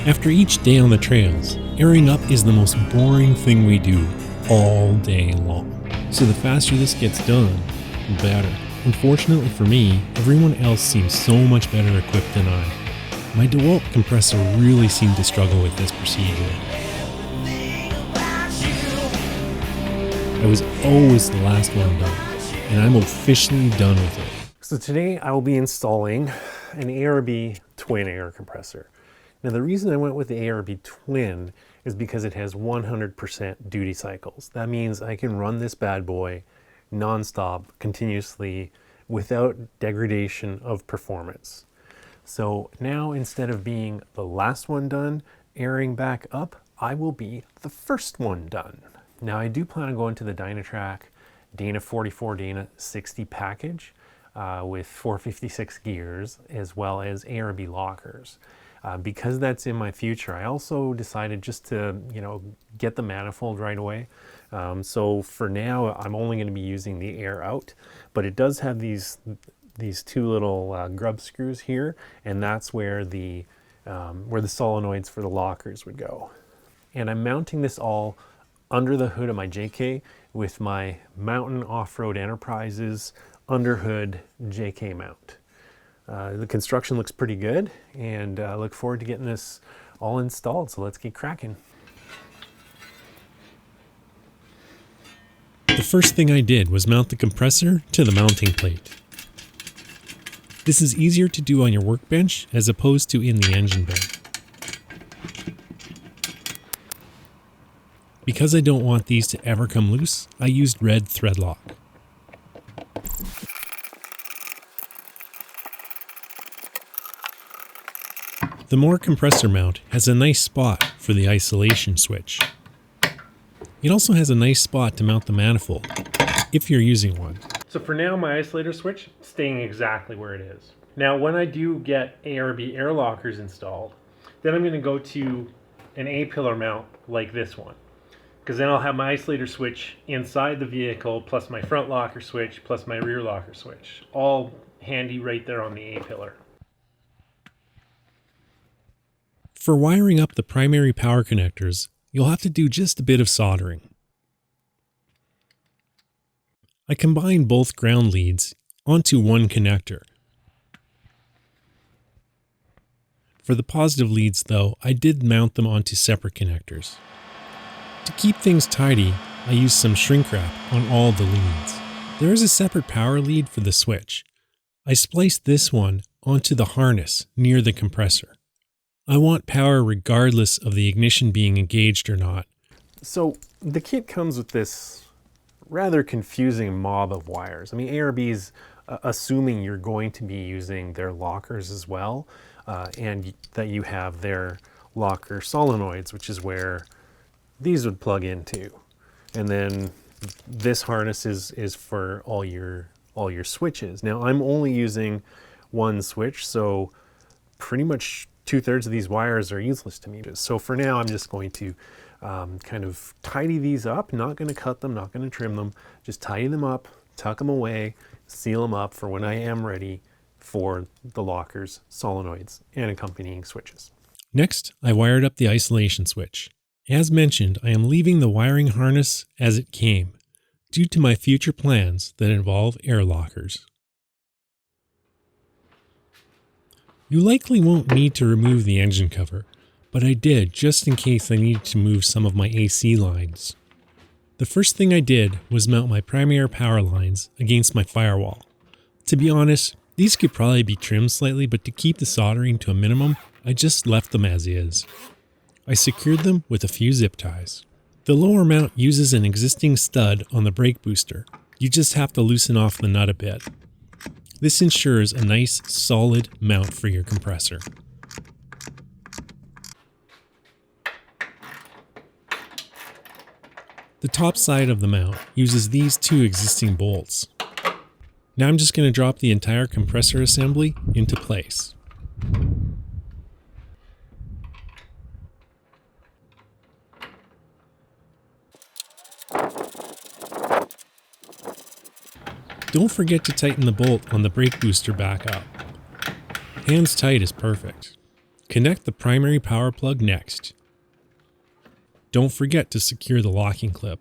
After each day on the trails, airing up is the most boring thing we do all day long. So the faster this gets done, the better. Unfortunately for me, everyone else seems so much better equipped than I. My DeWalk compressor really seemed to struggle with this procedure. I was always the last one done, and I'm officially done with it. So today I will be installing an ARB twin air compressor. Now the reason I went with the ARB twin is because it has 100% duty cycles. That means I can run this bad boy non-stop, continuously, without degradation of performance. So now instead of being the last one done, airing back up, I will be the first one done. Now I do plan on going to the Dynatrac Dana 44, Dana 60 package with 456 gears, as well as ARB lockers. Because that's in my future, I also decided just to, get the manifold right away. So for now, I'm only going to be using the air out, but it does have these two little grub screws here, and that's where the solenoids for the lockers would go. And I'm mounting this all under the hood of my JK with my Mountain Off-Road Enterprises underhood JK mount. The construction looks pretty good, and I look forward to getting this all installed, so let's get cracking. The first thing I did was mount the compressor to the mounting plate. This is easier to do on your workbench as opposed to in the engine bay. Because I don't want these to ever come loose, I used red thread lock. The M.O.R.E compressor mount has a nice spot for the isolation switch. It also has a nice spot to mount the manifold, if you're using one. So for now, my isolator switch is staying exactly where it is. Now, when I do get ARB air lockers installed, then I'm going to go to an A-pillar mount like this one, because then I'll have my isolator switch inside the vehicle, plus my front locker switch, plus my rear locker switch, all handy right there on the A-pillar. For wiring up the primary power connectors, you'll have to do just a bit of soldering. I combined both ground leads onto one connector. For the positive leads though, I did mount them onto separate connectors. To keep things tidy, I used some shrink wrap on all the leads. There is a separate power lead for the switch. I spliced this one onto the harness near the compressor. I want power regardless of the ignition being engaged or not. So the kit comes with this rather confusing mob of wires. I mean, ARB's assuming you're going to be using their lockers as well, and that you have their locker solenoids, which is where these would plug into. And then this harness is for all your switches. Now I'm only using one switch, so pretty much 2/3 of these wires are useless to me. So for now, I'm just going to kind of tidy these up, not going to cut them, not going to trim them, just tidy them up, tuck them away, seal them up for when I am ready for the lockers, solenoids, and accompanying switches. Next, I wired up the isolation switch. As mentioned, I am leaving the wiring harness as it came, due to my future plans that involve air lockers. You likely won't need to remove the engine cover, but I did just in case I needed to move some of my AC lines. The first thing I did was mount my primary power lines against my firewall. To be honest, these could probably be trimmed slightly, but to keep the soldering to a minimum, I just left them as is. I secured them with a few zip ties. The lower mount uses an existing stud on the brake booster. You just have to loosen off the nut a bit. This ensures a nice, solid mount for your compressor. The top side of the mount uses these two existing bolts. Now I'm just going to drop the entire compressor assembly into place. Don't forget to tighten the bolt on the brake booster back up. Hands tight is perfect. Connect the primary power plug next. Don't forget to secure the locking clip.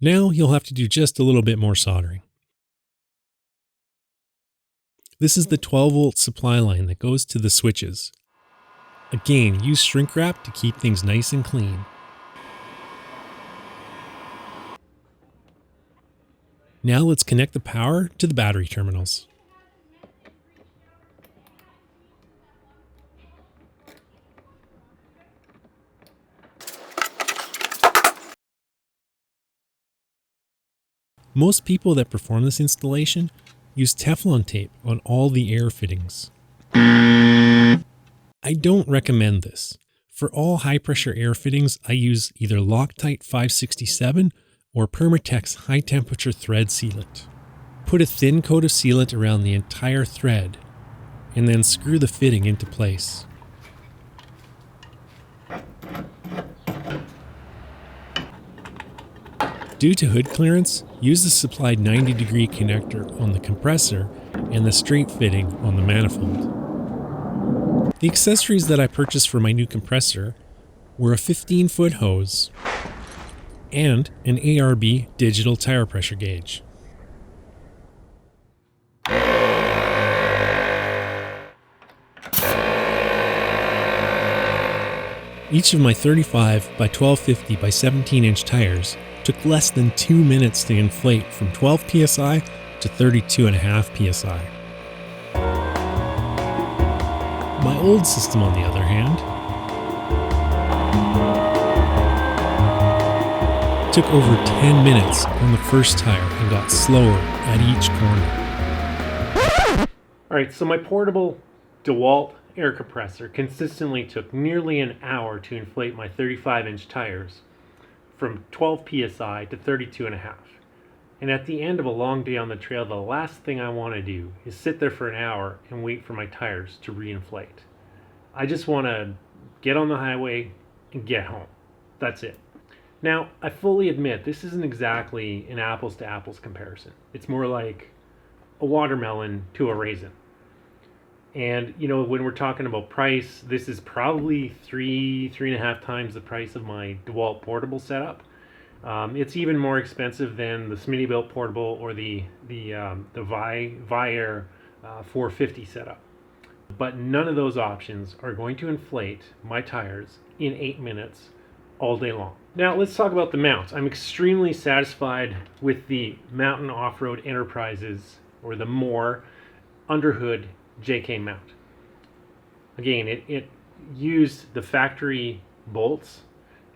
Now you'll have to do just a little bit more soldering. This is the 12-volt supply line that goes to the switches. Again, use shrink wrap to keep things nice and clean. Now let's connect the power to the battery terminals. Most people that perform this installation use Teflon tape on all the air fittings. I don't recommend this. For all high pressure air fittings, I use either Loctite 567 or Permatex high temperature thread sealant. Put a thin coat of sealant around the entire thread and then screw the fitting into place. Due to hood clearance, use the supplied 90-degree connector on the compressor and the straight fitting on the manifold. The accessories that I purchased for my new compressor were a 15-foot hose and an ARB digital tire pressure gauge. Each of my 35 by 1250 by 17-inch tires took less than 2 minutes to inflate from 12 psi to 32.5 psi. My old system, on the other hand, took over 10 minutes on the first tire and got slower at each corner. Alright, so my portable DeWalk air compressor consistently took nearly an hour to inflate my 35-inch tires from 12 psi to 32.5. And at the end of a long day on the trail, the last thing I want to do is sit there for an hour and wait for my tires to reinflate. I just want to get on the highway and get home. That's it. Now, I fully admit this isn't exactly an apples to apples comparison. It's more like a watermelon to a raisin. And, you know, when we're talking about price, this is probably 3.5 times the price of my DeWalk portable setup. It's even more expensive than the Smittybilt portable or the Viair 450 setup. But none of those options are going to inflate my tires in 8 minutes all day long. Now let's talk about the mount. I'm extremely satisfied with the Mountain Off-Road Enterprises, or the M.O.R.E underhood JK mount. Again, it used the factory bolts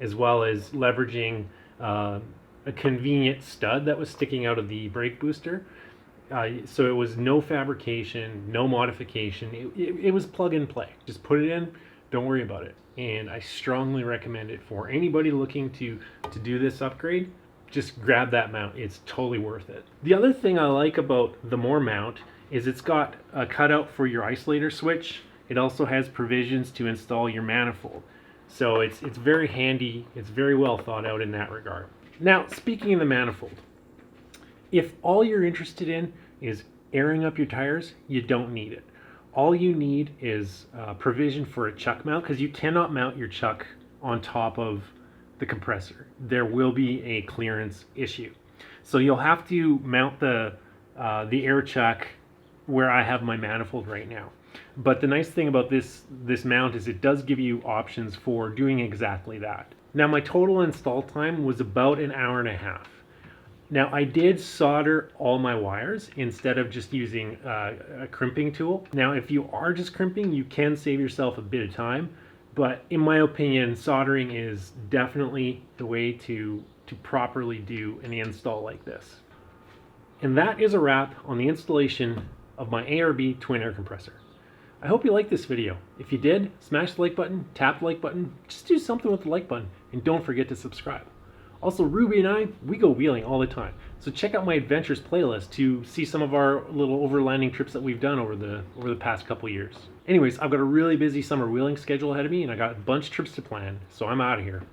as well as leveraging a convenient stud that was sticking out of the brake booster. So it was no fabrication, no modification. It was plug and play. Just put it in, don't worry about it. And I strongly recommend it for anybody looking to do this upgrade. Just grab that mount. It's totally worth it. The other thing I like about the M.O.R.E mount is it's got a cutout for your isolator switch. It also has provisions to install your manifold. So it's very handy. It's very well thought out in that regard. Now, speaking of the manifold, if all you're interested in is airing up your tires, you don't need it. All you need is provision for a chuck mount, because you cannot mount your chuck on top of the compressor. There will be a clearance issue. So you'll have to mount the air chuck where I have my manifold right now. But the nice thing about this mount is it does give you options for doing exactly that. Now, my total install time was about an hour and a half. Now, I did solder all my wires instead of just using a crimping tool. Now, if you are just crimping, you can save yourself a bit of time, but in my opinion, soldering is definitely the way to properly do an install like this. And that is a wrap on the installation of my ARB twin air compressor. I hope you liked this video. If you did, smash the like button, tap the like button, just do something with the like button, and don't forget to subscribe. Also, Ruby and I, we go wheeling all the time. So check out my adventures playlist to see some of our little overlanding trips that we've done over the past couple years. Anyways, I've got a really busy summer wheeling schedule ahead of me, and I got a bunch of trips to plan, so I'm out of here.